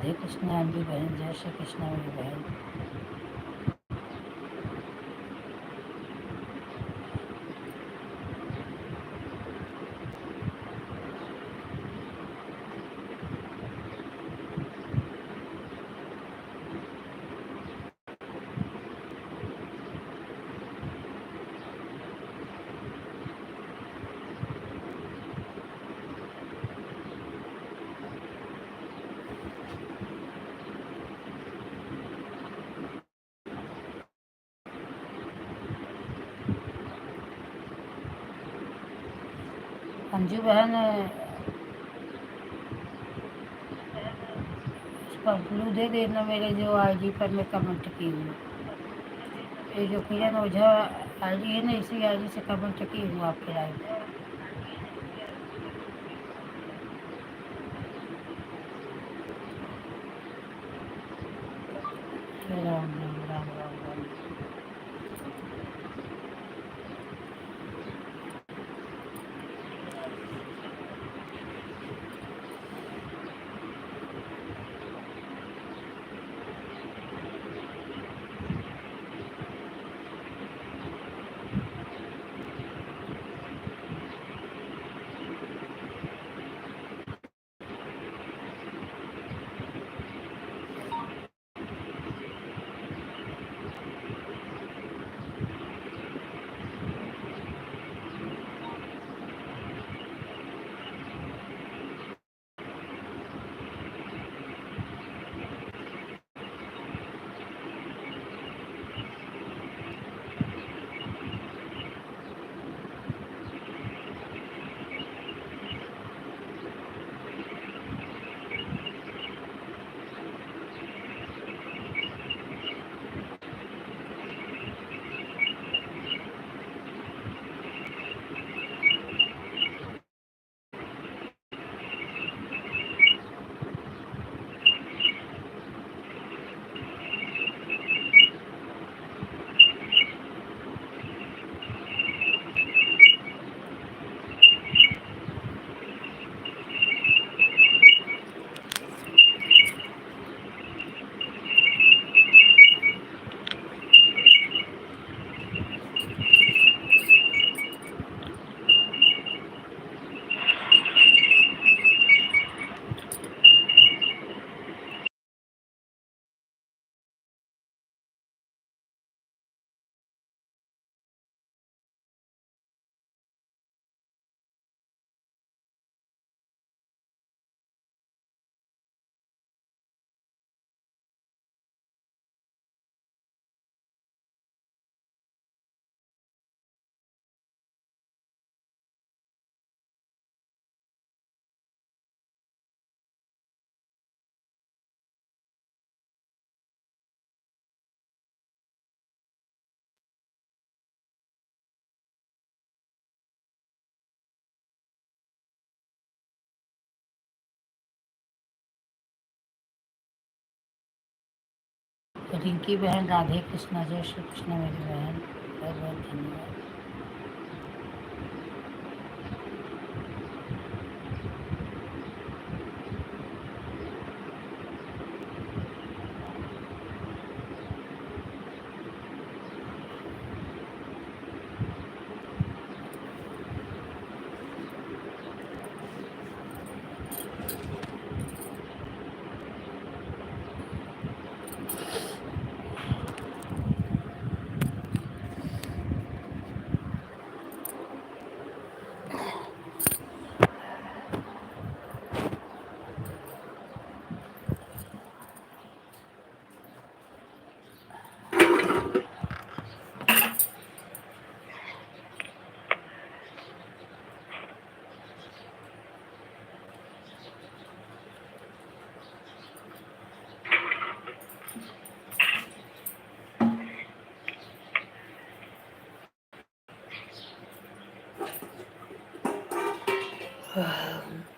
राधे कृष्ण अंजू बहन, जय श्री कृष्ण मेरी बहन। अंजू बहन उसका ब्लू दे देना मेरे जो आईडी पर मैं कमेंट की हूँ। ये जो किरण ओझा आईडी है ना, इसी आईडी से कमेंट की हूँ आपके लाइव पे। राम राम राम राम राम। रिंकी बहन राधे कृष्ण, जय श्री कृष्ण मेरी बहन, बहुत बहुत धन्यवाद।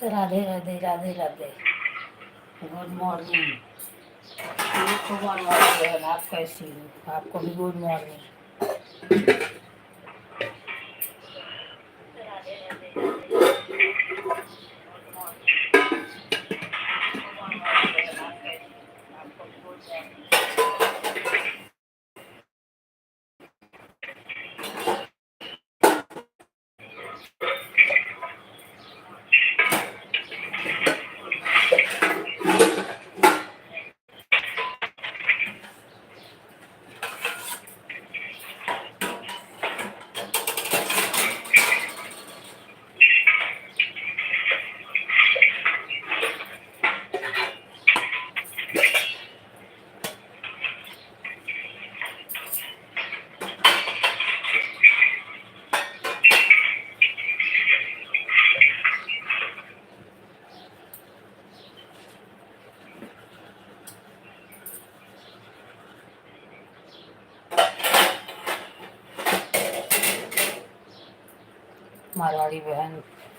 Radhe Radhe Radhe Radhe, good morning. Good morning बहन, आप कैसी हो? आपको भी गुड मॉर्निंग। मारवाड़ी बहन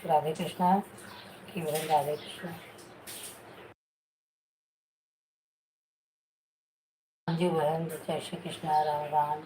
राधे कृष्णा की बहन राधे कृष्णा। अंजू बहन जय श्री कृष्णा राम राम।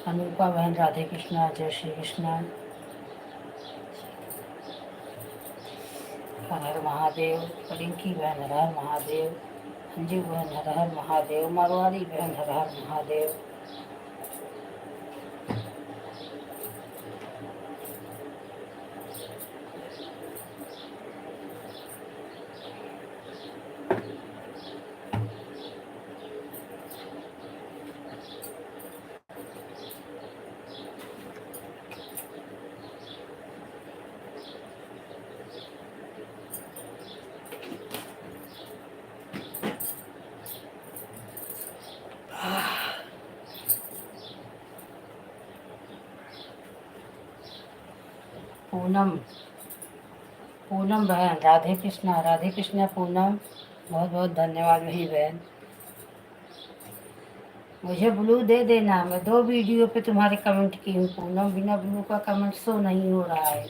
अनुपा बहन राधे कृष्णा जय श्री कृष्णा। हर हर महादेव। रिंकी बहन हर हर महादेव। अंजू बहन हर हर महादेव। मारवाड़ी बहन हर हर महादेव। पूनम, पूनम बहन, राधे कृष्णा पूनम, बहुत बहुत धन्यवाद मेरी बहन। मुझे ब्लू दे देना, मैं 2 वीडियो पे तुम्हारे कमेंट की हूँ पूनम, बिना ब्लू का कमेंट शो नहीं हो रहा है।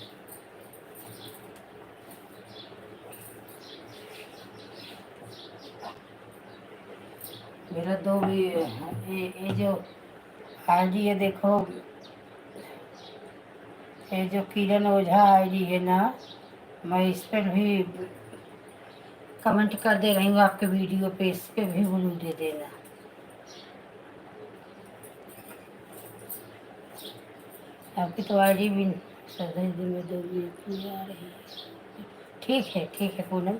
मेरा 2 भी ये जो आईडी है देखो, ये जो किरण ओझा आईडी है ना, मैं इस पर भी कमेंट कर दे रही हूँ आपके वीडियो पे, इस पे भी ब्लू दे देना। आपकी तो आईडी भी सही दिन में 2 भी आ रही है। ठीक है पूनम।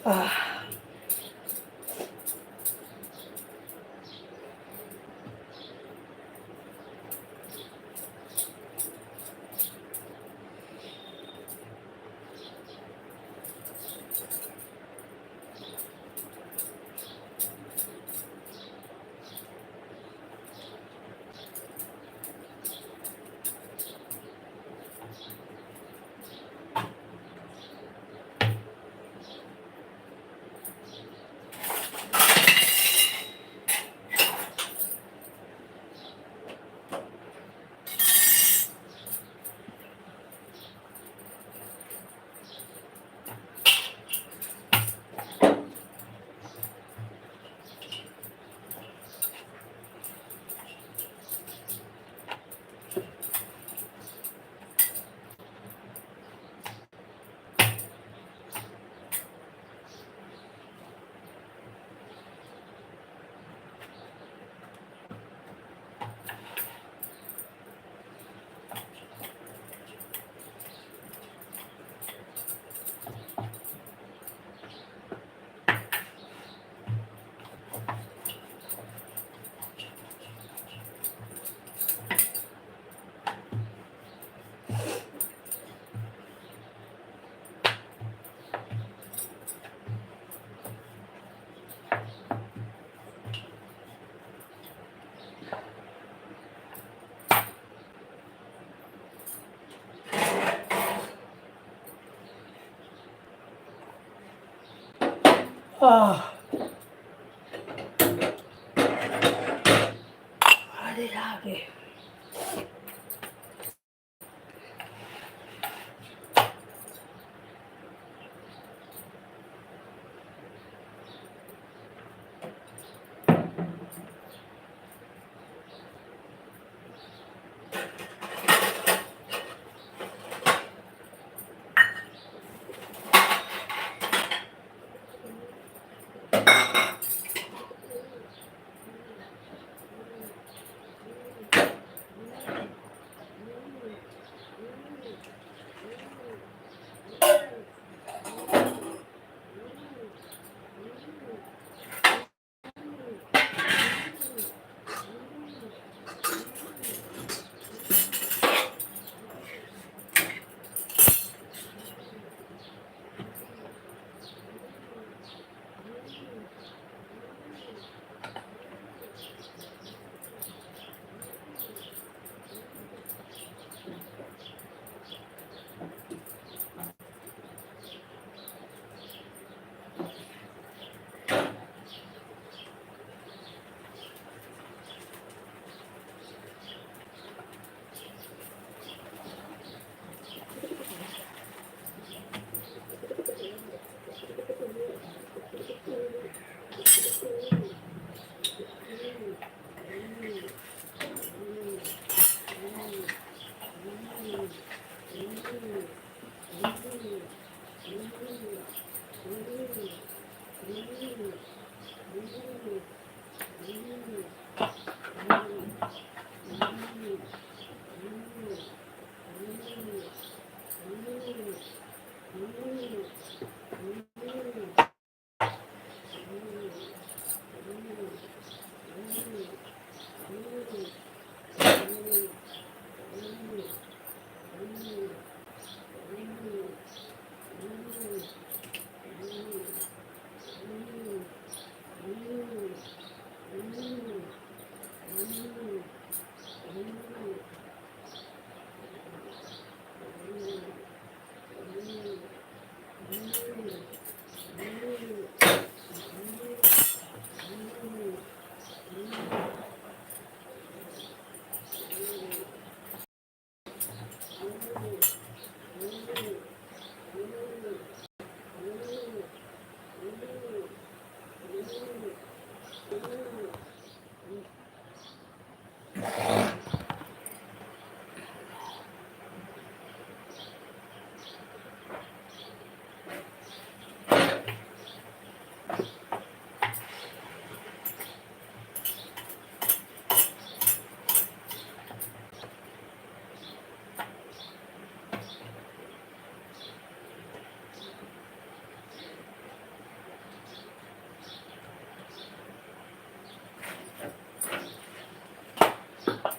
आह, आह, अरे आगे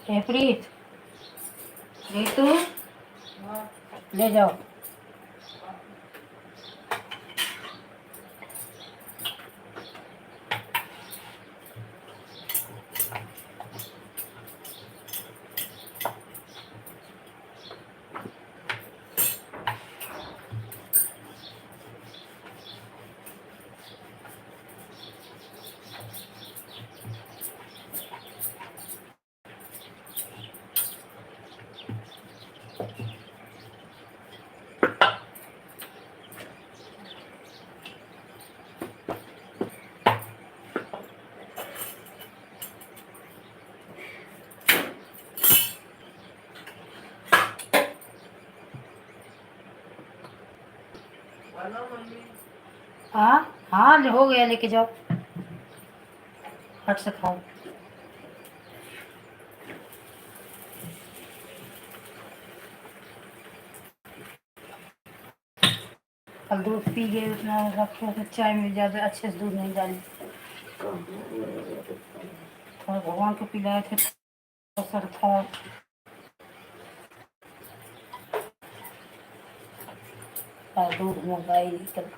ए प्रीत, रीतू, ले जाओ। हाँ हाँ, हो गया, लेके जाओ, हट से खाओ। कल दूध पी गए, उतना रखो तो चाय में ज़्यादा अच्छे से दूध नहीं डाली। थोड़ा भगवान को पिलाए थे, असर था। दूध मंगाई कल।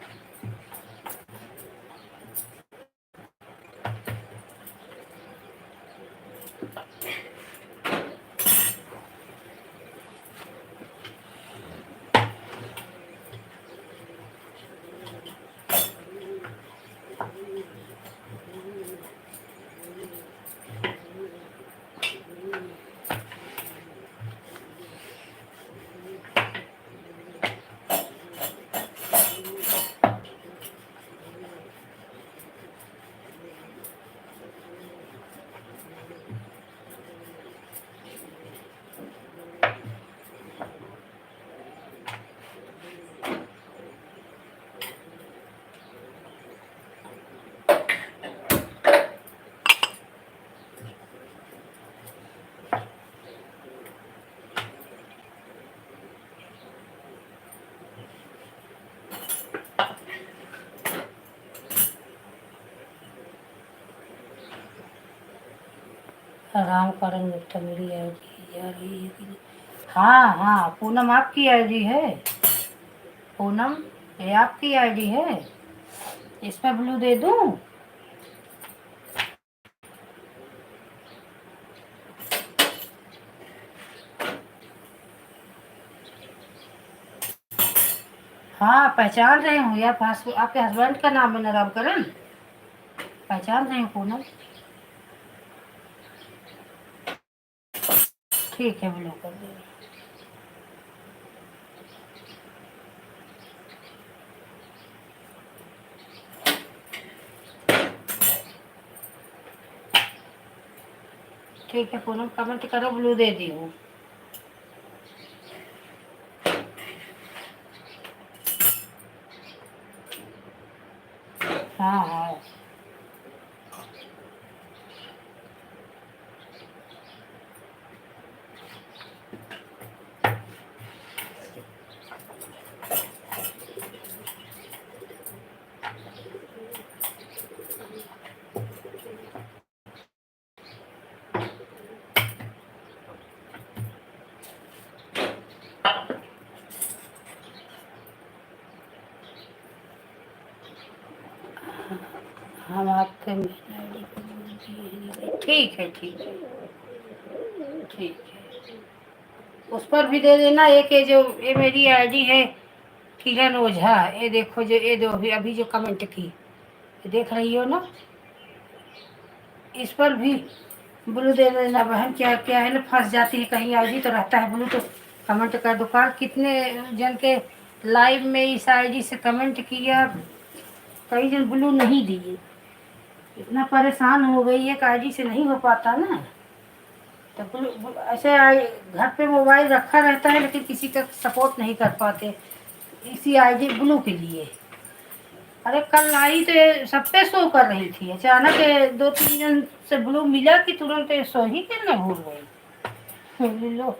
आराम करेंगे तो मेरी आईडी जा रही है कि नहीं? हाँ हाँ, पूनम आपकी आईडी है। पूनम, ये आपकी आईडी है। इस पर ब्लू दे दूं? हाँ, पहचान रही हूँ यार, आपके हस्बैंड का नाम है ना, रामकरण। पहचान रही हूँ पूनम। ठीक है, ब्लू कर देंगे। ठीक है पूनम, कमेंट करो, ब्लू दे दी हूँ। हाँ हाँ, हम आपके मेल आईडी को ब्लू दिए। ठीक है ठीक है ठीक है, उस पर भी दे देना। एक ये जो ये मेरी आईडी है, किरण ओझा, ये देखो, जो ये दो अभी अभी जो कमेंट की, ये देख रही हो ना, इस पर भी ब्लू दे देना बहन। क्या क्या है ना, फंस जाती है कहीं आईडी तो रहता है ब्लू, तो कमेंट कर दो। कार कितने जन के लाइव में इस आईडी से कमेंट किया, कई जन ब्लू नहीं दिए। इतना परेशान हो गई है कि आईडी से नहीं हो पाता ना, तो ऐसे घर पे मोबाइल रखा रहता है लेकिन किसी का सपोर्ट नहीं कर पाते, इसी आईडी ब्लू के लिए। अरे कल आई तो ये सब पे शो कर रही थी, अचानक दो तीन जन से ब्लू मिला कि तुरंत शो ही करना भूल गई। लो,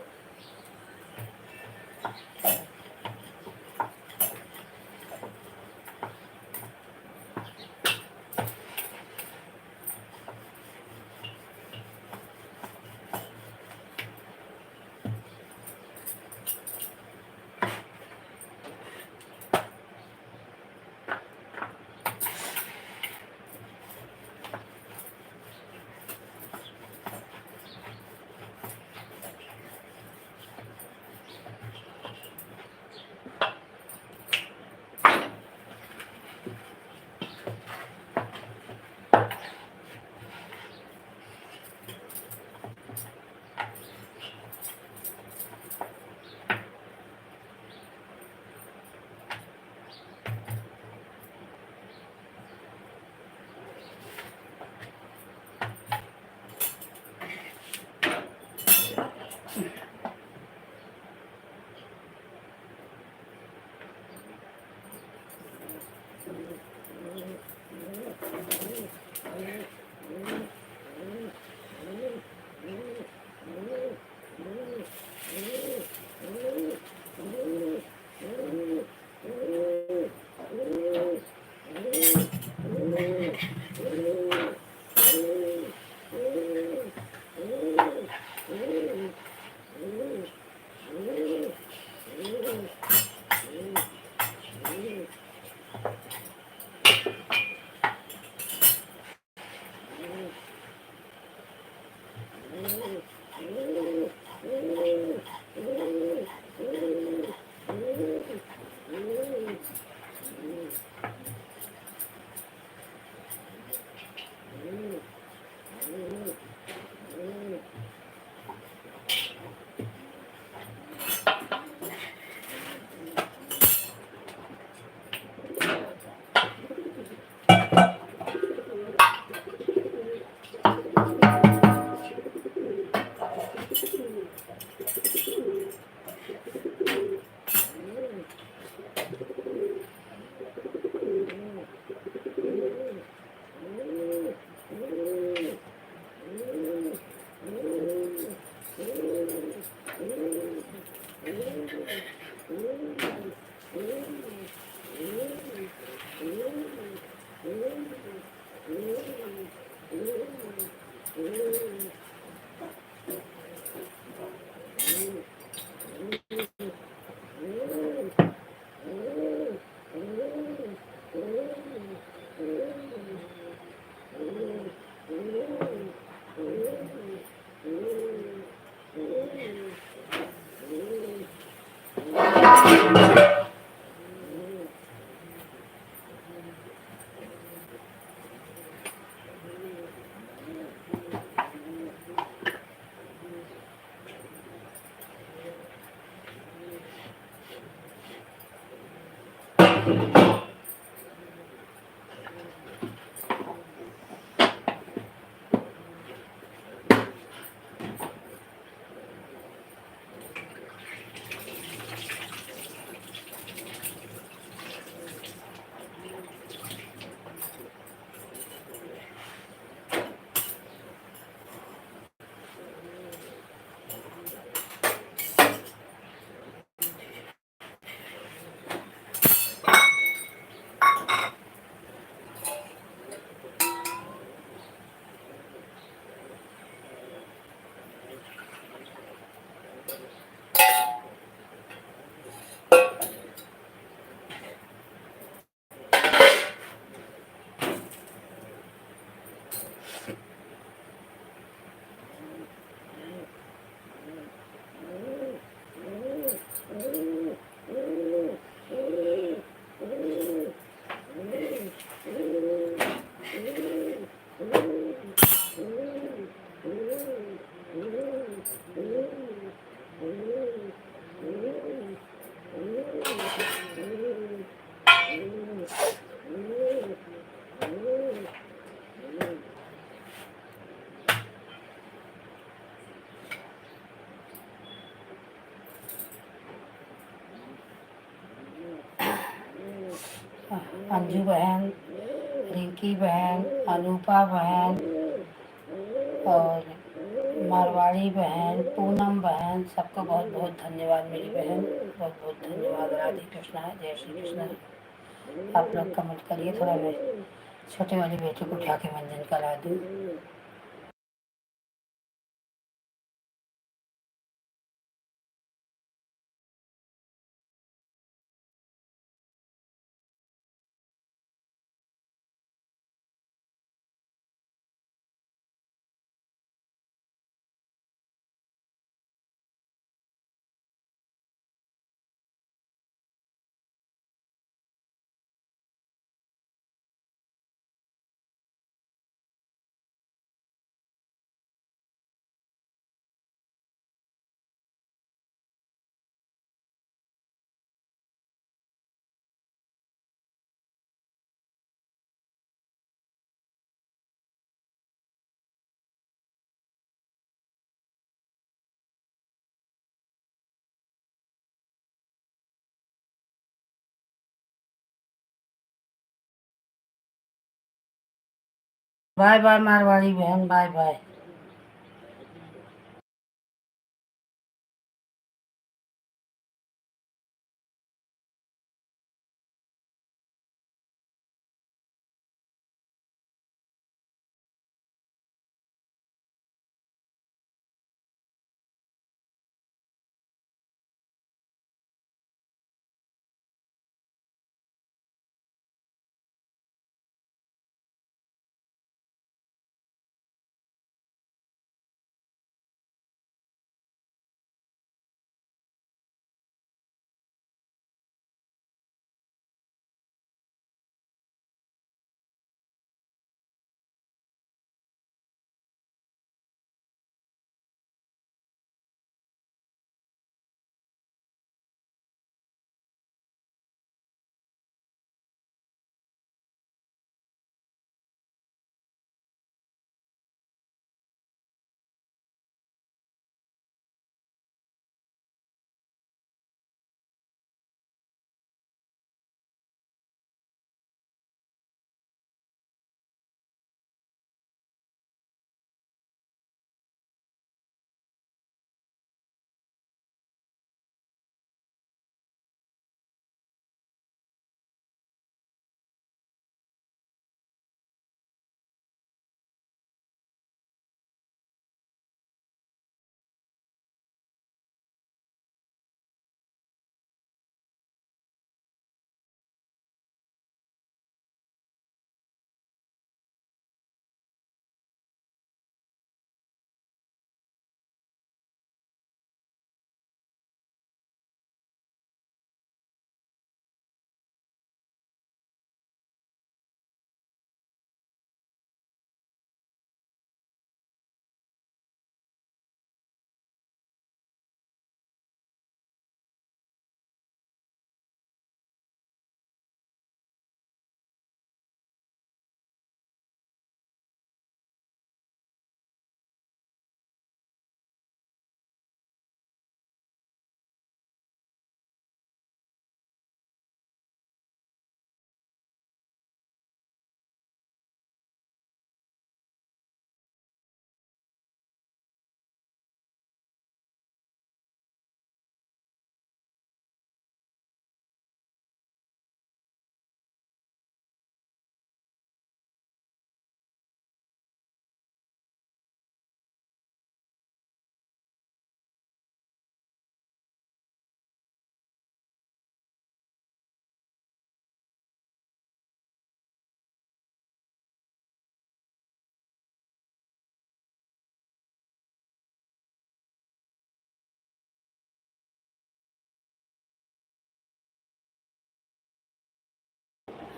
अंजू बहन, रिंकी बहन, अनूपा बहन और मारवाड़ी बहन, पूनम बहन, सबको बहुत बहुत धन्यवाद मेरी बहन, बहुत बहुत धन्यवाद। राधे कृष्णा, जय श्री कृष्णा। आप लोग कमेंट करिए, थोड़ा मैं छोटे वाली बेटी को उठा के मंजन करा दूँ। बाय बाय मारवाड़ी बहन, bye bye.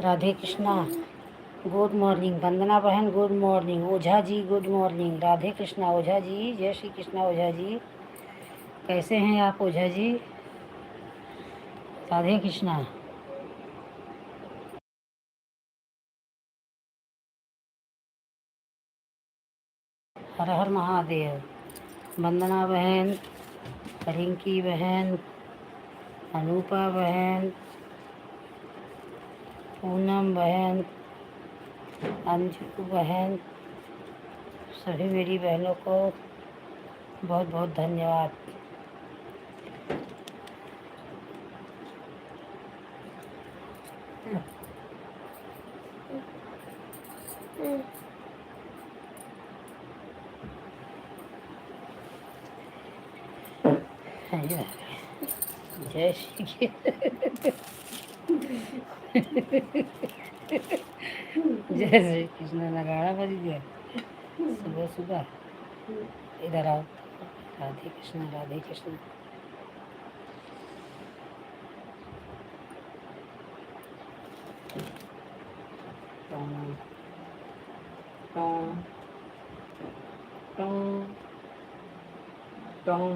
Radhe Krishna, good morning. Vandana बहन good morning. Ojha ji good morning. Radhe Krishna Ojha ji, जय श्री कृष्णा ओझा जी, कैसे हैं आप ओझा जी? राधे कृष्णा। हर हर महादेव। वंदना बहन, रिंकी बहन, अनूपा बहन, पूनम बहन, अंजू बहन, सभी मेरी बहनों को बहुत बहुत धन्यवाद। जय श्री जय श्री कृष्ण। नगाड़ा बज गया सुबह सुबह। इधर आओ। राधे कृष्ण राधे कृष्ण। टों, टों, टों, टों।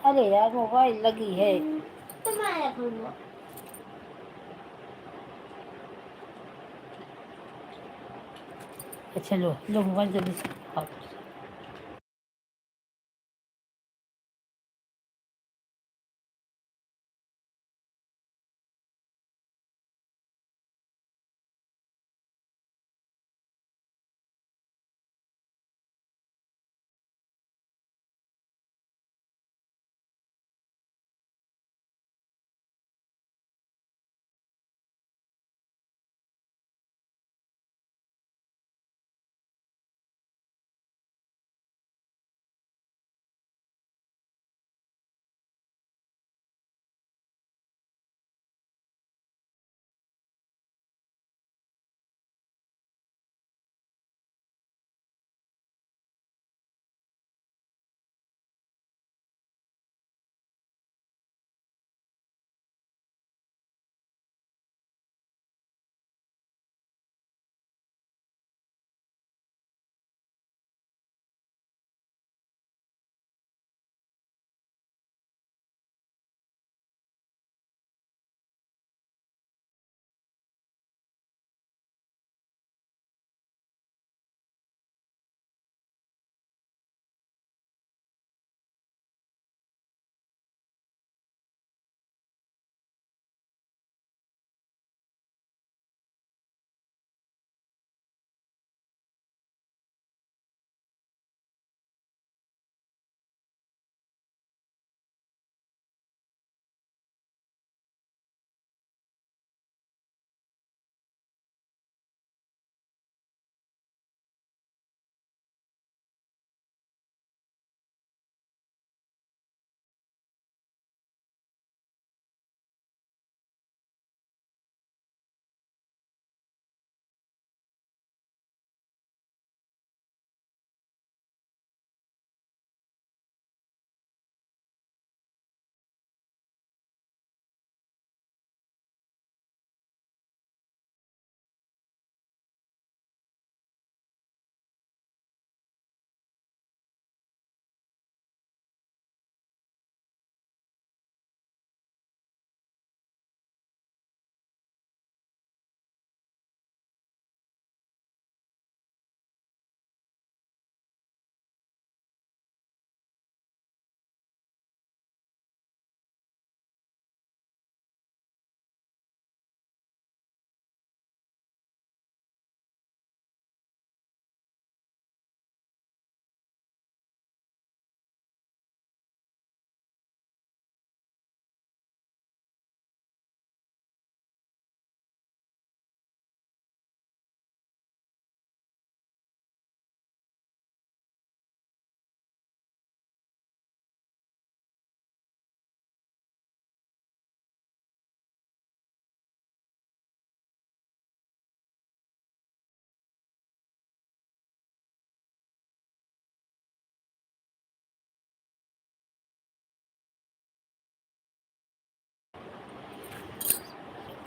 अरे यार मोबाइल लगी है तो मैं करूँगा। अच्छा लो लो मोबाइल जल्दी से आओ।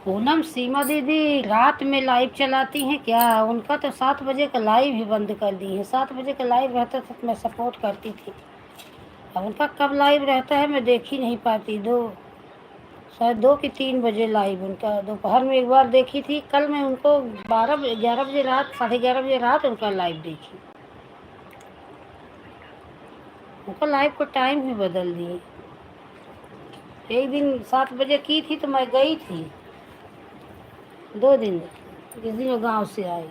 पूनम सीमा दीदी रात में लाइव चलाती हैं क्या? उनका तो 7 बजे का लाइव ही बंद कर दी है। 7 बजे का लाइव रहता था तो मैं सपोर्ट करती थी। अब उनका कब लाइव रहता है मैं देख ही नहीं पाती। शायद 2 कि 3 बजे लाइव उनका दोपहर में एक बार देखी थी। कल मैं उनको 11 बजे रात 11:30 बजे रात उनका लाइव देखी। उनका लाइव को टाइम ही बदल दिए। एक दिन 7 बजे की थी तो मैं गई थी। 2 दिन जिस दिन वो गाँव से आई।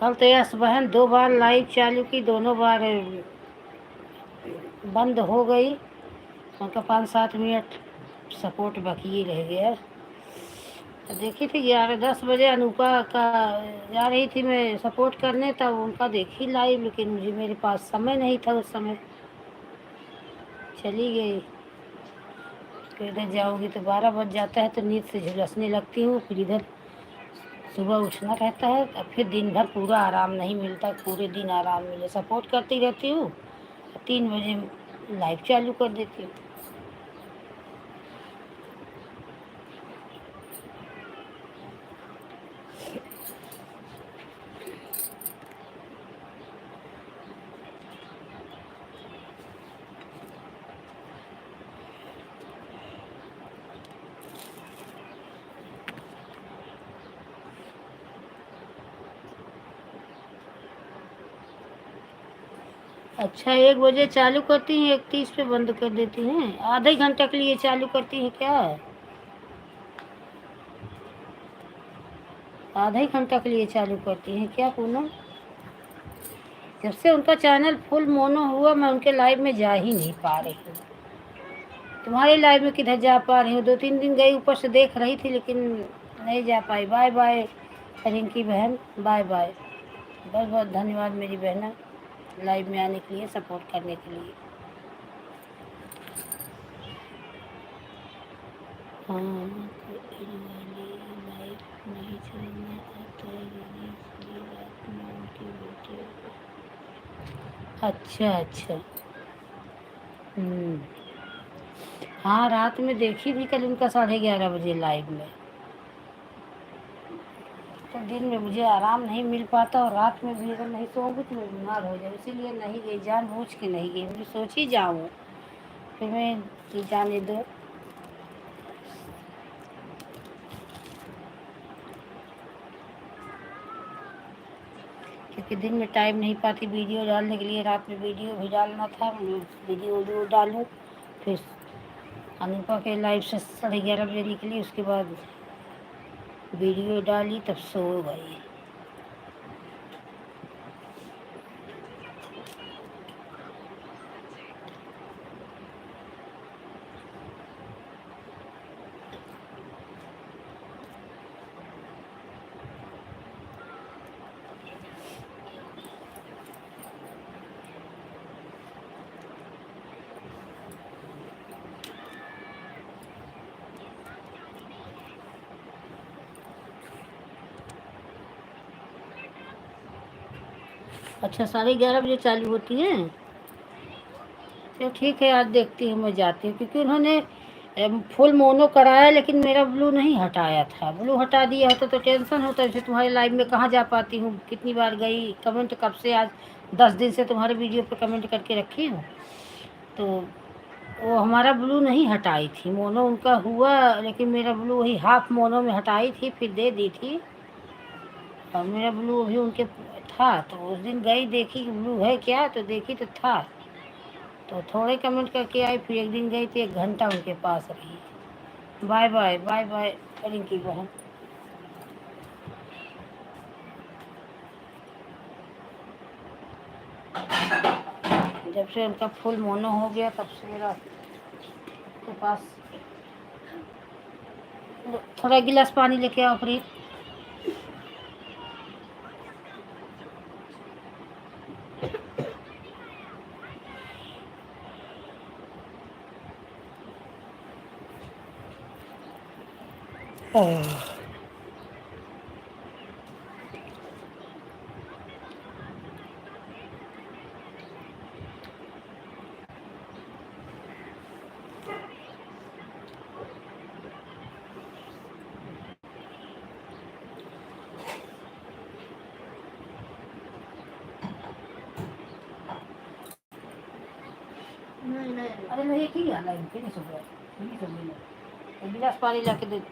कल तो यस बहन 2 बार लाइव चालू की, दोनों बार बंद हो गई। उनका 5-7 मिनट सपोर्ट बाकी ही रह गया। देखी थी 11-10 बजे अनूपा का जा रही थी मैं सपोर्ट करने, तब उनका देखी लाइव, लेकिन मुझे मेरे पास समय नहीं था उस समय, चली गई। फिर इधर जाऊँगी तो 12 बज जाता है तो नींद से झुलसने लगती हूँ। फिर इधर सुबह उठना रहता है, अब फिर दिन भर पूरा आराम नहीं मिलता। पूरे दिन आराम मिले सपोर्ट करती रहती हूँ, 3 बजे लाइव चालू कर देती हूँ। अच्छा 1 बजे चालू करती हैं, 1:30 पे बंद कर देती हैं। आधे घंटे के लिए चालू करती हैं क्या? आधा घंटा के लिए चालू करती हैं क्या पूनम? जब से उनका चैनल फुल मोनो हुआ मैं उनके लाइव में जा ही नहीं पा रही हूँ। तुम्हारे लाइव में किधर जा पा रही हूँ? 2-3 दिन गई ऊपर से देख रही थी लेकिन नहीं जा पाई। बाय बाय रिंकी बहन, बाय बाय। बहुत बहुत धन्यवाद मेरी बहना लाइव में आने के लिए, सपोर्ट करने के लिए। हाँ लाइव नहीं चलना आता है दीदी, इसलिए रात में उनकी वीडियो। अच्छा अच्छा। हम्म। हाँ रात में देखी थी कल उनका 11:30 बजे लाइव में। तो दिन में मुझे आराम नहीं मिल पाता और रात में भी अगर नहीं सोऊंगी तो मैं बीमार हो जाऊँ, इसीलिए नहीं गई, जानबूझ के नहीं गई। मुझे सोची जाऊँ, फिर मैं कि जाने दो। क्योंकि दिन में टाइम नहीं पाती वीडियो डालने के लिए, रात में वीडियो भी डालना था। वीडियो डालूँ, फिर अनुपा के लाइव से 11:30 बजे निकली, उसके बाद वीडियो डाली तब सो गई। अच्छा 11:30 बजे चालू होती है। तो ठीक है आज देखती हूँ, मैं जाती हूँ। क्योंकि उन्होंने फुल मोनो कराया लेकिन मेरा ब्लू नहीं हटाया था। ब्लू हटा दिया होता तो टेंशन होता। जैसे तुम्हारे लाइव में कहाँ जा पाती हूँ, कितनी बार गई, कमेंट कब से, आज 10 दिन से तुम्हारे वीडियो पर कमेंट करके रखी हूँ। तो वो हमारा ब्लू नहीं हटाई थी। मोनो उनका हुआ लेकिन मेरा ब्लू वही हाफ मोनो में हटाई थी, फिर दे दी थी। और मेरा ब्लू अभी उनके था तो उस दिन गई देखी कि ब्लू है क्या, तो देखी तो था। तो थोड़े कमेंट करके आई, फिर एक दिन गई तो 1 घंटा उनके पास रही। Bye bye bye bye Rinki बहन। जब से उनका फुल मोनो हो गया तब से मेरा के पास। थोड़ा गिलास पानी लेके आओ प्लीज। हाँ। अरे नहीं की आना है फिनिश हो गया फिनिश हो गया एक गिलास पानी लाके दे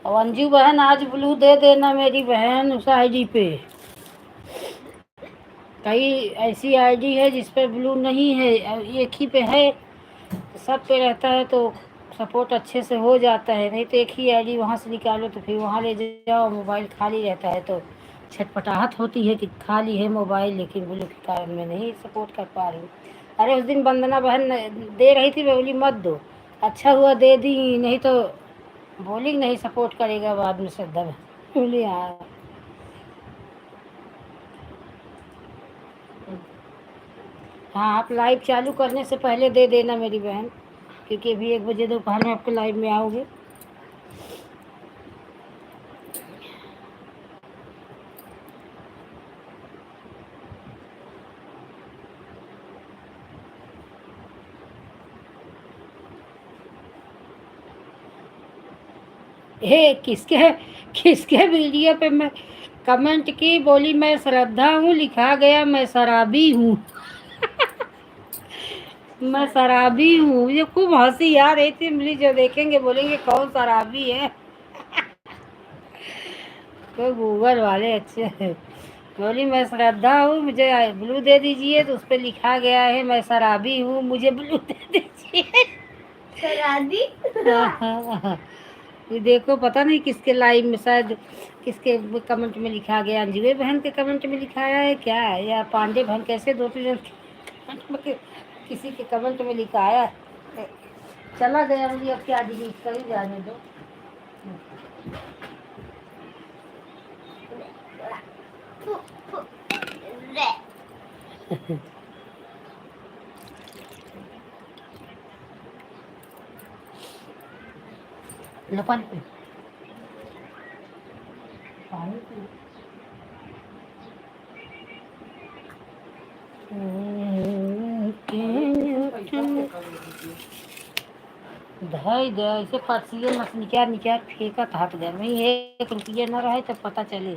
और अंजू बहन आज ब्लू दे देना मेरी बहन उस आईडी पे कई ऐसी आईडी है जिस पे ब्लू नहीं है एक ही पे है सब पे रहता है तो सपोर्ट अच्छे से हो जाता है नहीं तो एक ही आईडी वहाँ से निकालो तो फिर वहाँ ले जाओ मोबाइल खाली रहता है तो छटपटाहट होती है कि खाली है मोबाइल लेकिन ब्लू के कारण मैं नहीं सपोर्ट कर पा रही हूँ। अरे उस दिन वंदना बहन दे रही थी मैं बोली मत दो अच्छा हुआ दे दी नहीं तो बोली नहीं सपोर्ट करेगा बाद में श्रद्धा में बोली हाँ। हाँ आप लाइव चालू करने से पहले दे देना मेरी बहन क्योंकि अभी 1 बजे दोपहर में आपके लाइव में आओगे। हे किसके किसके वीडियो पे मैं कमेंट की बोली मैं श्रद्धा हूँ लिखा गया मैं शराबी हूँ मैं शराबी हूँ मुझे खूब हंसी आ रही थी मिली जो देखेंगे बोलेंगे कौन शराबी है तो गूगल वाले अच्छे हैं। बोली मैं श्रद्धा हूँ मुझे ब्लू दे दीजिए तो उस पर लिखा गया है मैं शराबी हूँ मुझे ब्लू दे दीजिए शराबी ये देखो पता नहीं किसके लाइव में शायद किसके कमेंट में लिखा गया अंजुए बहन के कमेंट में लिखाया है क्या या पांडे बहन कैसे दो तीन कमेंट में किसी के कमेंट में लिखाया है। चला गया मुझे अब क्या डिलीट कर ही जाने दो। लो पानी पी पानी पी धई दे ऐसे पर्सिए मत निकाल निकाल फेंकत हाथ घर में 1 रुपया न रहे तो पता चले।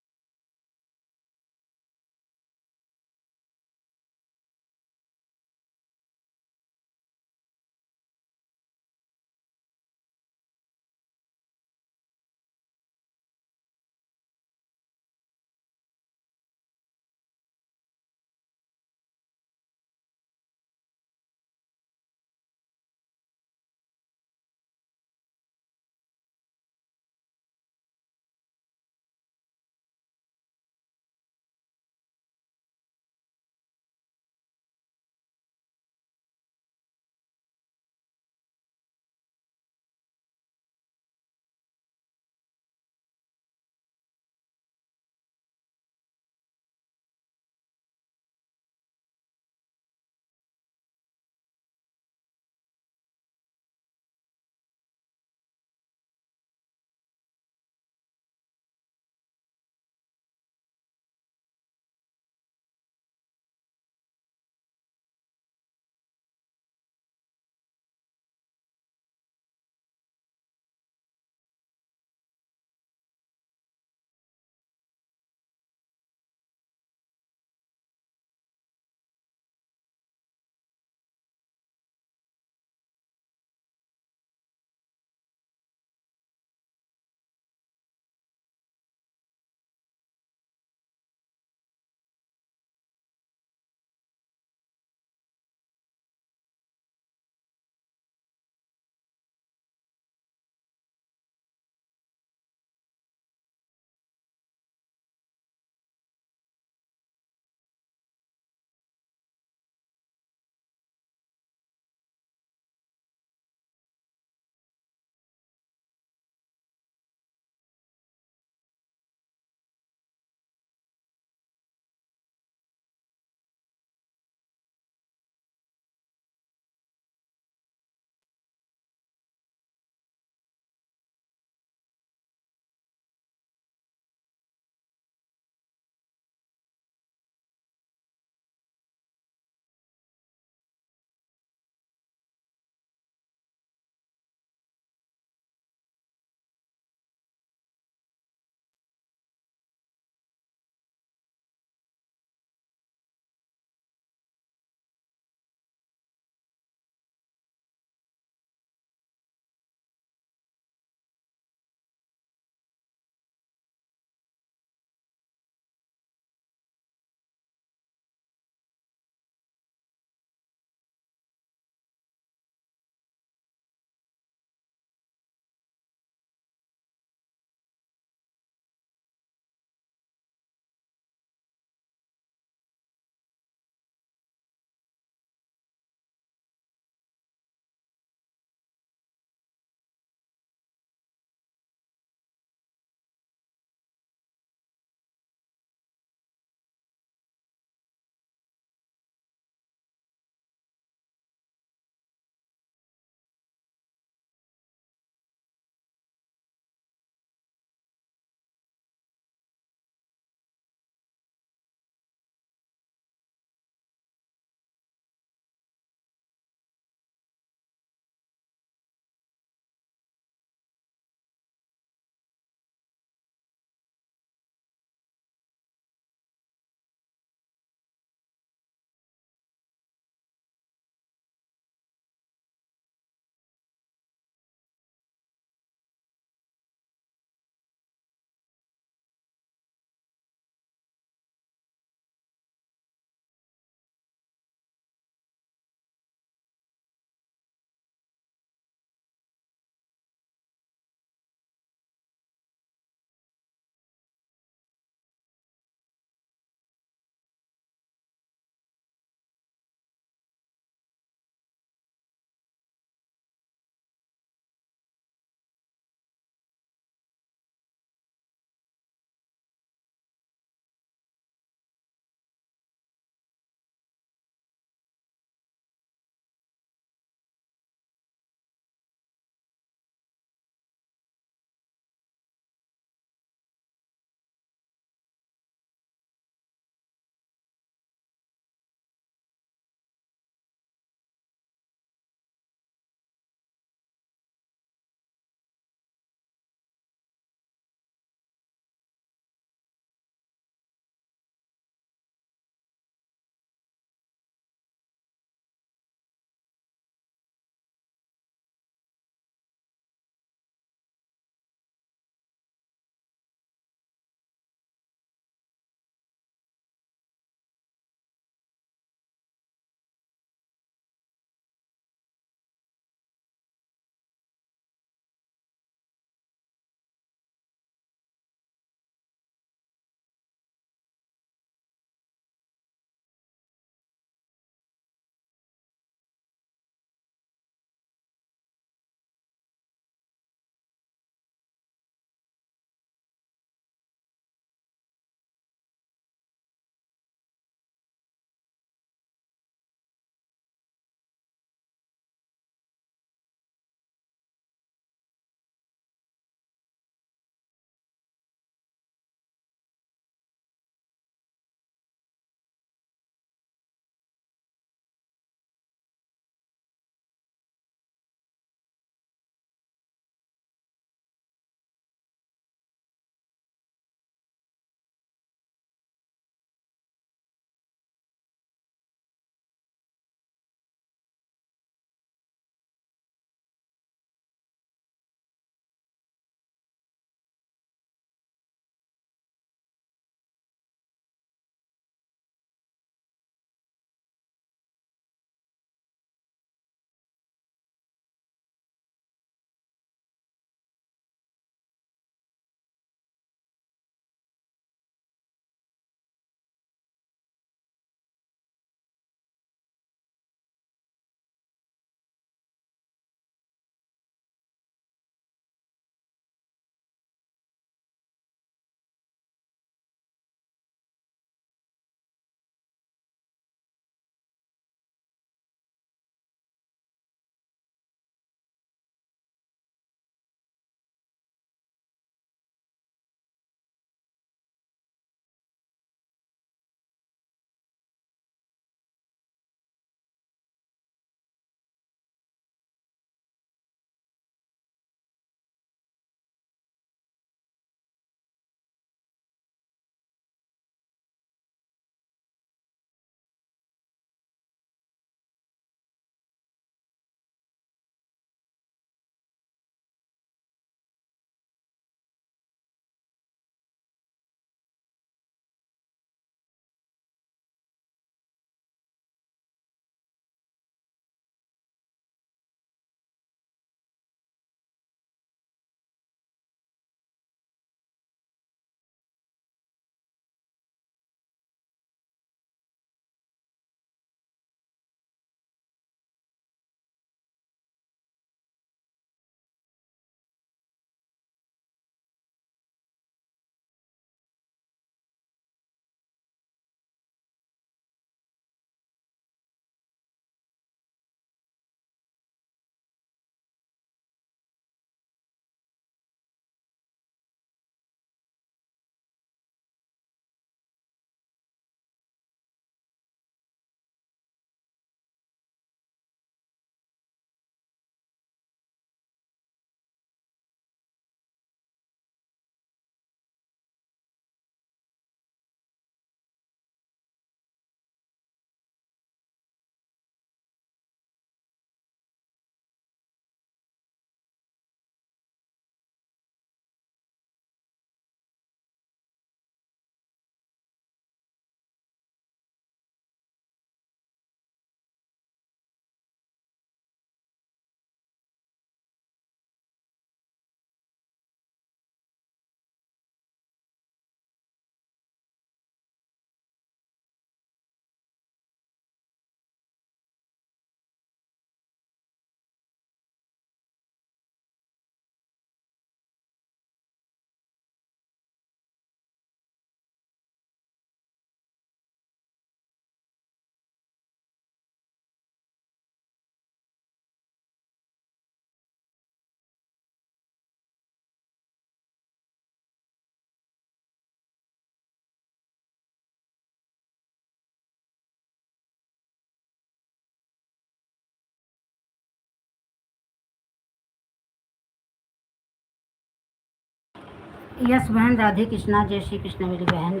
यस बहन, राधे कृष्णा, जय श्री कृष्ण मेरी बहन।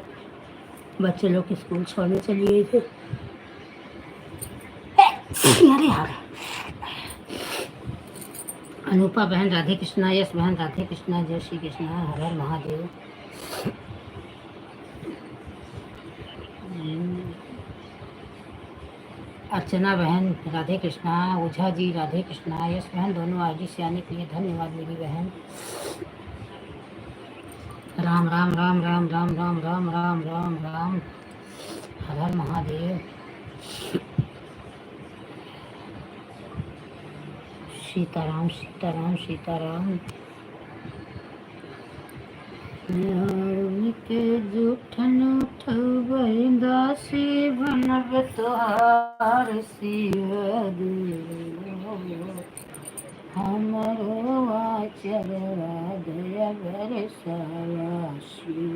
बच्चे लोग स्कूल छोड़ने चली गई थे। अरे यार, अनुपा बहन राधे कृष्णा, यस बहन राधे कृष्णा, जय श्री कृष्ण, हर हर महादेव। अर्चना बहन राधे कृष्णा, ओझा जी राधे कृष्णा, यस बहन, दोनों आईडी से आने के लिए धन्यवाद मेरी बहन। राम राम राम राम राम राम राम राम राम राम, हर हर महादेव। सीताराम सीताराम सीताराम। के जूठन दासी बनब तोहार शिव हमरो चरवा दया बरसाया शिव।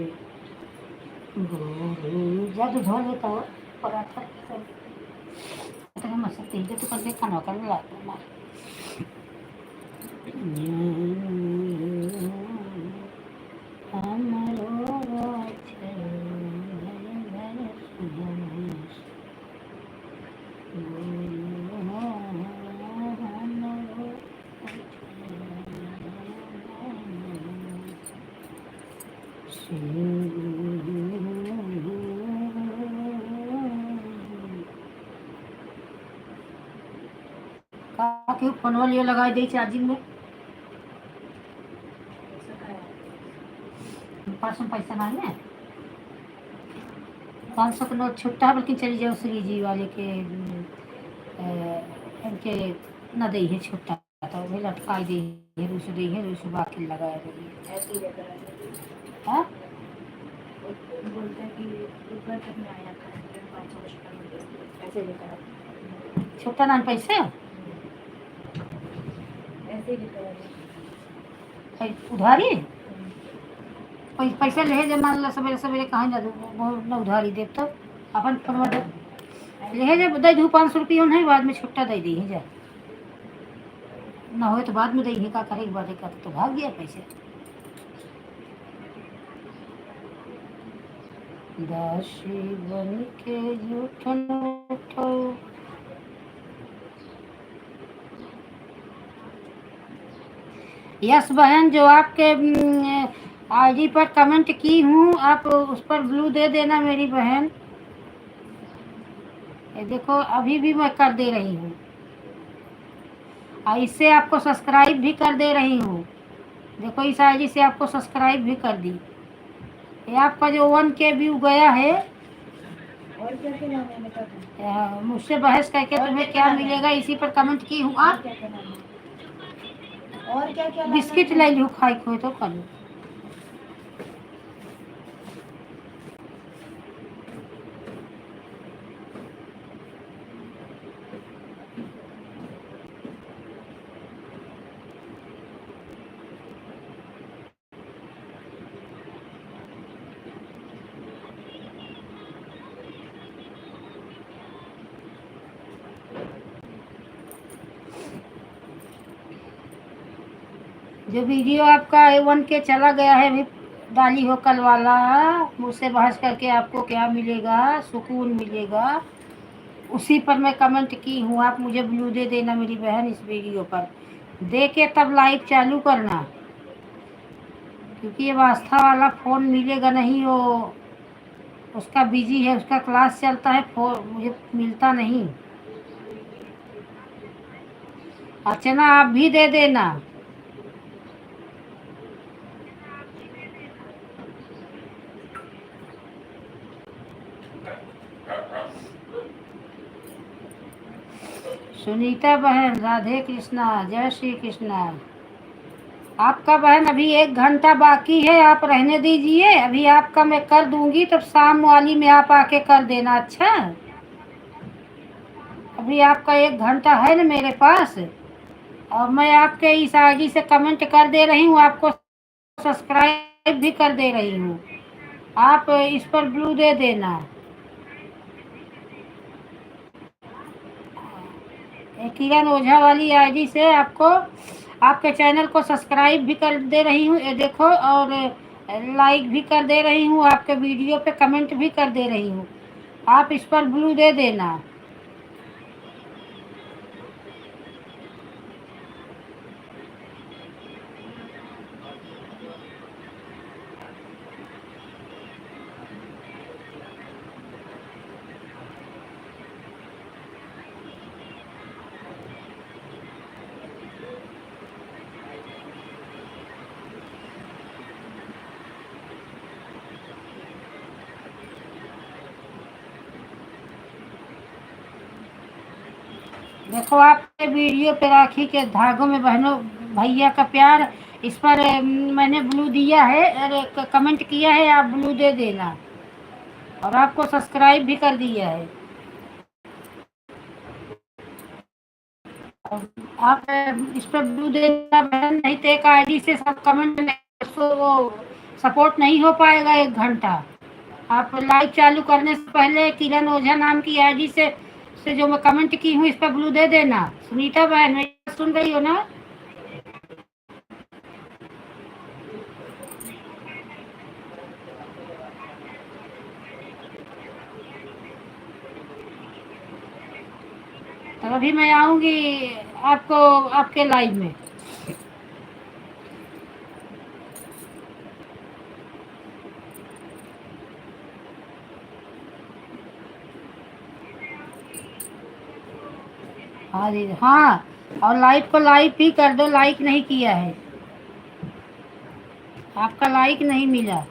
जादू धो लेता हो पराठा मस्त तेज तो कर खाना कर लाता क्यों फोन वाली लगा दे चार्जिंग में। पास में पैसा नहीं है, 500 का नोट छुट्टा बल्कि चली जाओ श्री जी वाले के इनके न दे है छुट्टा तो वे लटकाई दे है, रूस दे है, रूस बाकी लगाया दे ऐसे ही हां बोलते हैं कि ऊपर तक में आया था 500 ऐसे लेकर छुट्टा ना पैसे ऐसे ही लेकर उधारी पैसा ले जब मान लो सवेरे सवेरे कहाँ जा न उधारी दे तो अपन फोन दे ले जब दे दू 500 रुपया नहीं, बाद में छुट्टा दे दी जा ना हो तो बाद में दे का करे बाद का तो भाग गया पैसे। दासी बन के जूठन उठो यस बहन, जो आपके आईडी पर कमेंट की हूँ आप उस पर ब्लू दे देना मेरी बहन। ये देखो अभी भी मैं कर दे रही हूँ, इससे आपको सब्सक्राइब भी कर दे रही हूँ। देखो इस आईडी से आपको सब्सक्राइब भी कर दी। ये आपका जो 1K व्यू गया है, और क्या मुझसे बहस करके तुम्हें क्या मिलेगा इसी पर कमेंट की हूँ। आप और क्या बिस्किट ले लूँ खाई खोए तो कर लूँ। जो वीडियो आपका 1K चला गया है अभी डाली हो कल वाला, मुझसे बहस करके आपको क्या मिलेगा, सुकून मिलेगा, उसी पर मैं कमेंट की हूँ। आप मुझे ब्लू दे देना मेरी बहन, इस वीडियो पर दे के तब लाइव चालू करना, क्योंकि ये आस्था वाला फ़ोन मिलेगा नहीं, वो उसका बिजी है, उसका क्लास चलता है, फोन मुझे मिलता नहीं। अर्चना आप भी दे देना। सुनीता बहन राधे कृष्णा, जय श्री कृष्णा। आपका बहन अभी 1 घंटा बाकी है, आप रहने दीजिए, अभी आपका मैं कर दूंगी, तब शाम वाली में आप आके कर देना। अच्छा अभी आपका 1 घंटा है ना मेरे पास, और मैं आपके इस आईडी से कमेंट कर दे रही हूँ, आपको सब्सक्राइब भी कर दे रही हूँ। आप इस पर ब्लू दे देना। किरण ओझा वाली आईडी से आपको आपके चैनल को सब्सक्राइब भी कर दे रही हूँ, ये देखो, और लाइक भी कर दे रही हूँ, आपके वीडियो पे कमेंट भी कर दे रही हूँ। आप इस पर ब्लू दे देना। देखो आपके वीडियो पे राखी के धागों में बहनों भैया का प्यार, इस पर मैंने ब्लू दिया है, अरे कमेंट किया है, आप ब्लू दे देना। और आपको सब्सक्राइब भी कर दिया है। और आप इस पर ब्लू दे देना बहन, नहीं तो एक आईडी से सब कमेंट नहीं, तो वो सपोर्ट नहीं हो पाएगा 1 घंटा। आप लाइव चालू करने से पहले किरण ओझा नाम की आईडी से जो मैं कमेंट की हूँ, इस पर ब्लू दे देना। सुनीता बहन, मेरी बात सुन रही हो ना? तो अभी मैं आऊंगी आपको आपके लाइव में। हाँ दीदी, हाँ। और लाइव को लाइव भी कर दो, लाइक नहीं किया है, आपका लाइक नहीं मिला।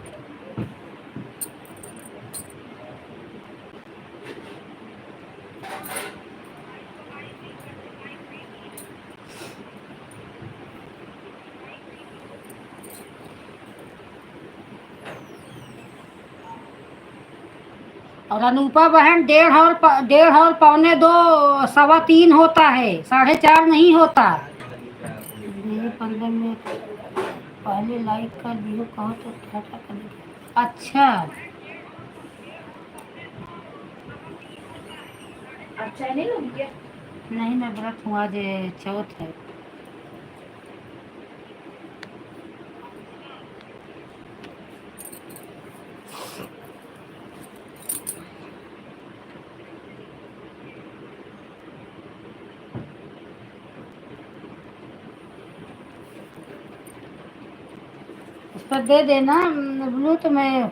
और अनुपा बहन, 1.5 और 1.5 और 2.15 होता है, 4.5 नहीं होता। मेरे 15 मिनट पहले लाइक कर दियो, कहो तो क्या क्या करेंगे। अच्छा। अच्छा नहीं लगी क्या? नहीं, मैं व्रत हूँ, आज चौथ है। इस पर दे देना ब्लू, तो मैं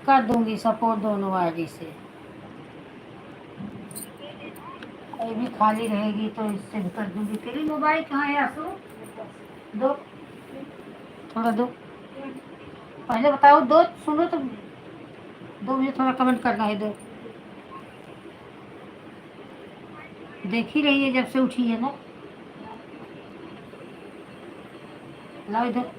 कर दूंगी सपोर्ट दोनों आईडी से। ये भी खाली रहेगी तो इससे भी कर दूंगी। तेरी मोबाइल कहाँ है आंसू? दो, थोड़ा दो, पहले बताओ दो, सुनो तो। दो, मुझे थोड़ा कमेंट करना है, दो। देख ही रही है जब से उठी है ना। लाओ इधर।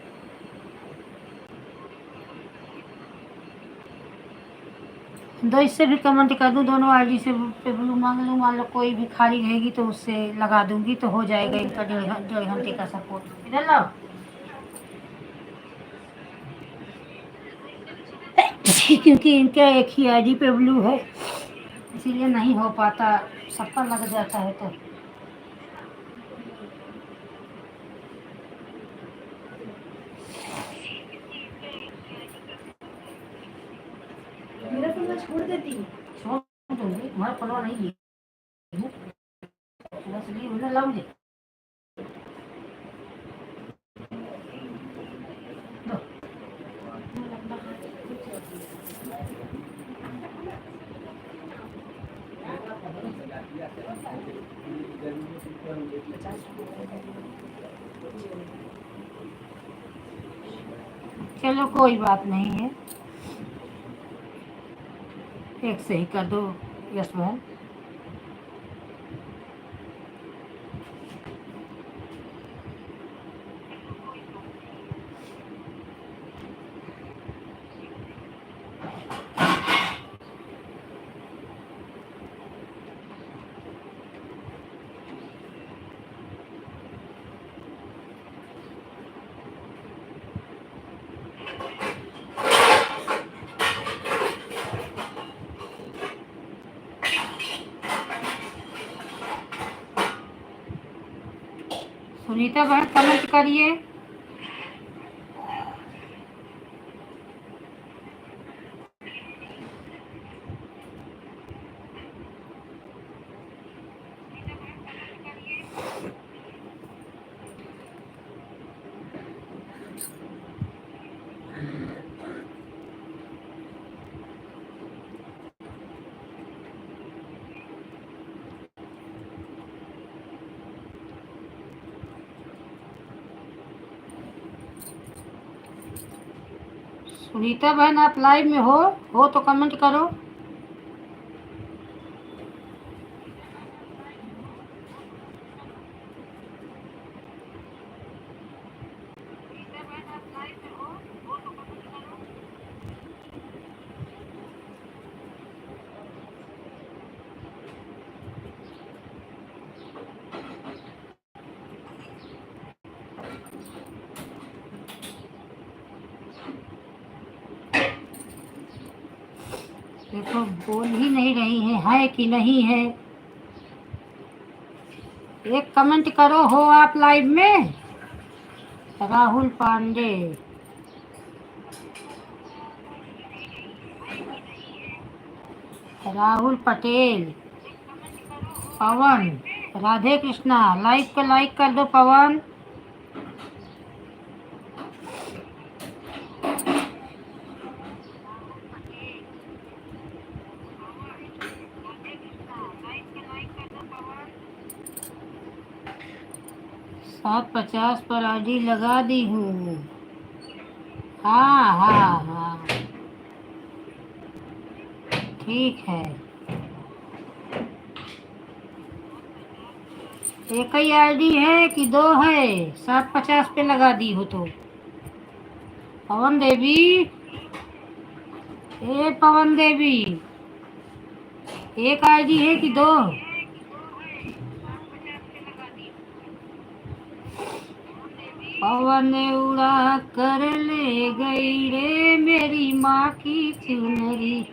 दो, इससे भी कमेंट कर दूं, दोनों आईडी से पे ब्लू मांग लूँ, मान लो कोई भी खाली रहेगी तो उससे लगा दूंगी, तो हो जाएगा इनका 1.5 घंटे का सपोर्ट। इधर लाओ। क्योंकि इनके एक ही आईडी पे ब्लू है, इसीलिए नहीं हो पाता, सबका लग जाता है तो। मेरा तो मैं छोड़ देती हूँ। छोड़ दूंगी, तुम्हारा परवाह नहीं है। बस ये उन्हें लाओ मुझे। दो। चलो कोई बात नहीं है, एक से ही कर दो। Yes ma'am. सुनीता बहन कमेंट करिए। सुनीता बहन आप लाइव में हो तो कमेंट करो। देखो बोल ही नहीं रही है कि नहीं है। एक कमेंट करो, हो आप लाइव में? राहुल पांडे, राहुल पटेल, पवन, राधे कृष्णा, लाइक पे लाइक कर दो पवन। सात 50 पर आईडी लगा दी हूँ। हाँ हाँ हाँ, ठीक है। एक ही आईडी है कि दो है? 750 पे लगा दी हो तो। पवन देवी, ए पवन देवी, एक आईडी है कि दो? पवन उड़ा कर ले गई रे मेरी माँ की चुनरी।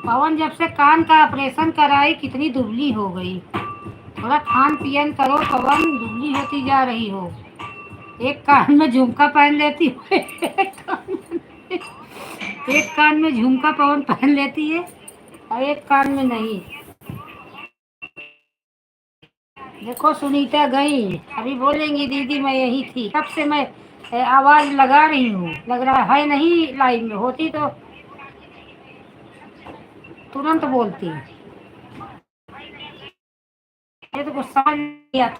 पवन जब से कान का ऑपरेशन कराई कितनी दुबली हो गई। थोड़ा खान पियन करो पवन, दुबली होती जा रही हो। एक कान में झुमका पहन लेती हो, एक कान में झुमका पवन पहन लेती है और एक कान में नहीं। देखो सुनीता गई, अभी बोलेंगी दीदी मैं यही थी, कब से मैं आवाज लगा रही हूँ। लग रहा है नहीं लाइव में, होती तो तुरंत बोलती। ये तो कुछ समझ नहीं आता।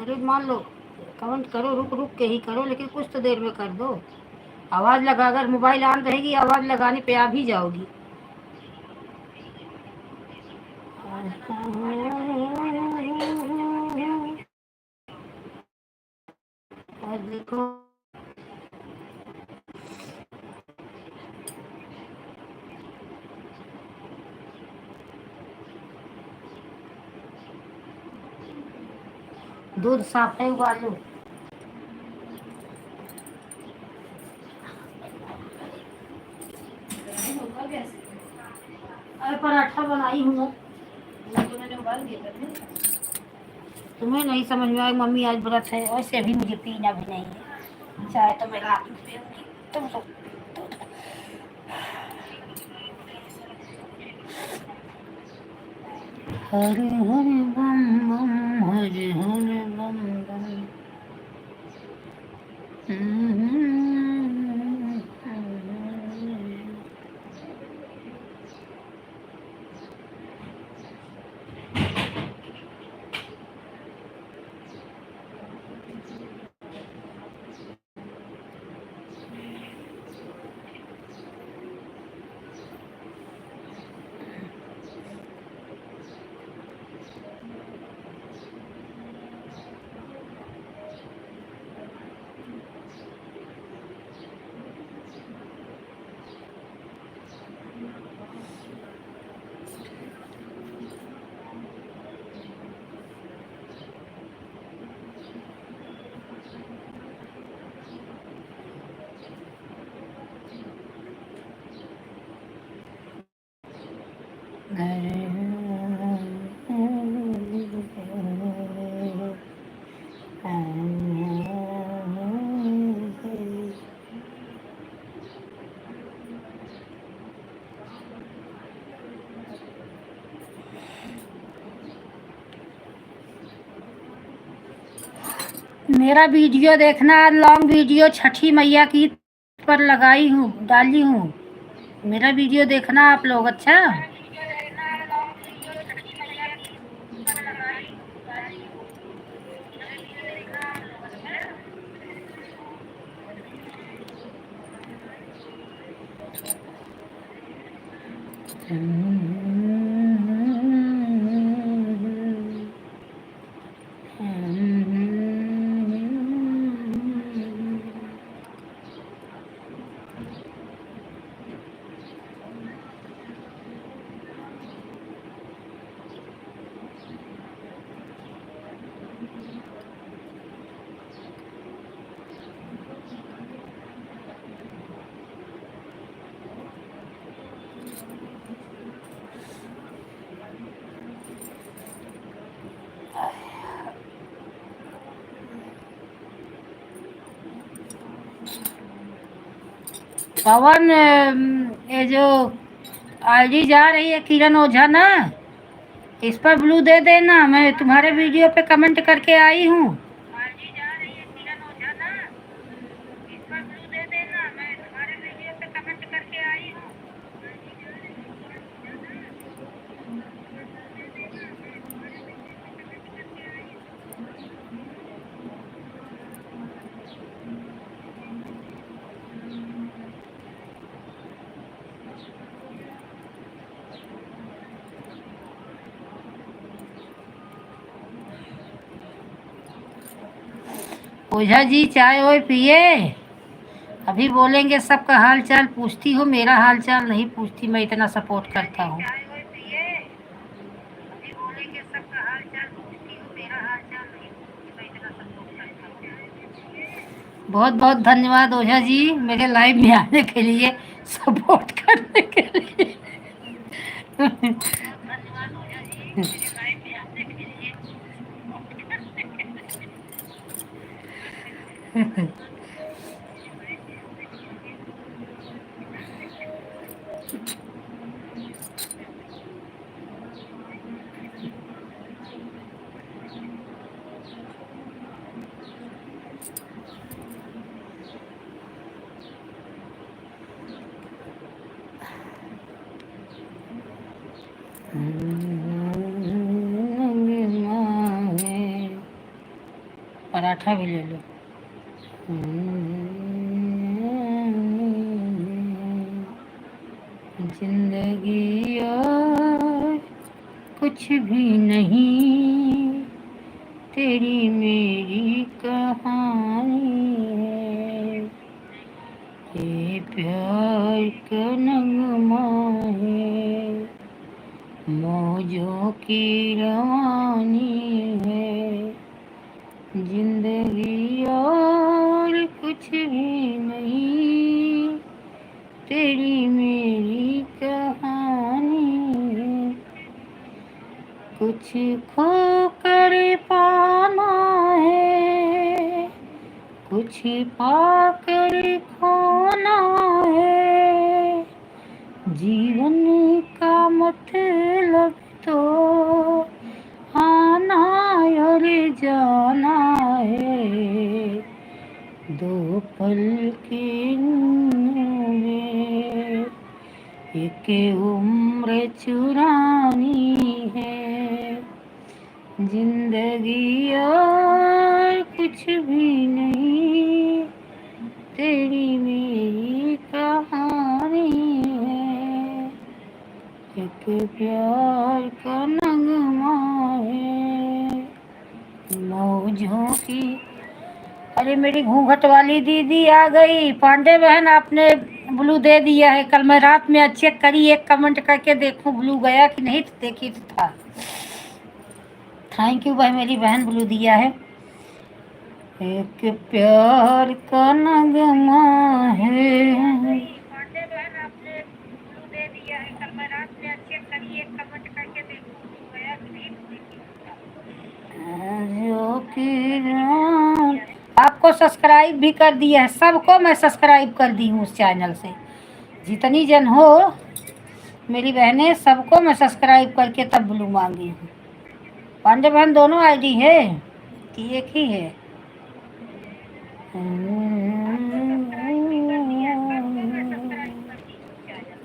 अरे मान लो कमेंट करो, रुक रुक के ही करो, लेकिन कुछ तो देर में कर दो। आवाज लगा, अगर मोबाइल ऑन रहेगी आवाज लगाने पे आ भी जाओगी। और देखो दूध साफ है, उबाल लो। अरे पराठा बनाई हूँ तो मैंने उबाल दिया था। तुम्हें नहीं समझ में आएगा, मम्मी आज व्रत है, वैसे अभी मुझे पीना भी नहीं है चाय, तो मैं रात में पीऊंगी। तुम तो हरे हरे बम बम, हरे हरे बम बम। मेरा वीडियो देखना, लॉन्ग वीडियो छठी मैया की पर लगाई हूँ, डाली हूँ। मेरा वीडियो देखना आप लोग। अच्छा, पवन, ये जो आईडी जा रही है किरण ओझा ना, इस पर ब्लू दे देना। मैं तुम्हारे वीडियो पे कमेंट करके आई हूँ। ओझा जी चाय वाय पिए? अभी बोलेंगे सबका हाल चाल पूछती हूँ, मेरा हाल चाल नहीं पूछती। मैं इतना सपोर्ट करता हूँ। बहुत बहुत धन्यवाद ओझा जी, मेरे लाइव में आने के लिए, सपोर्ट करने के लिए। पराठा भी ले लो। जिंदगी और कुछ भी नहीं, तेरी मेरी कहानी है। ये प्यार का नगमा है, मौजों की रवानी है। जिंदगी और कुछ भी नहीं, तेरी मेरी कहानी है। कुछ खो कर पाना है, कुछ पाकर खोना है। जीवन का मतलब तो आना और जाना है। दो पल के में एक उम्र चुरानी है। जिंदगी और कुछ भी नहीं, तेरी मेरी कहानी है। एक प्यार का नगमा है, मौजों की। अरे मेरी घूंघट वाली दीदी आ गई। पांडे बहन, आपने ब्लू दे दिया है। कल मैं रात में चेक करी, एक कमेंट करके देखूं ब्लू गया कि नहीं, तो देखी तो था। थैंक यू भाई, मेरी बहन ब्लू दिया है। एक प्यार का नगमा है। आपको सब्सक्राइब भी कर दिया है, सबको मैं सब्सक्राइब कर दी हूँ उस चैनल से। जितनी जन हो मेरी बहनें, सबको मैं सब्सक्राइब करके तब ब्लू मांगी हूँ। पांडे बहन दोनों आईडी है कि एक ही है?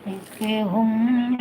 इसके हम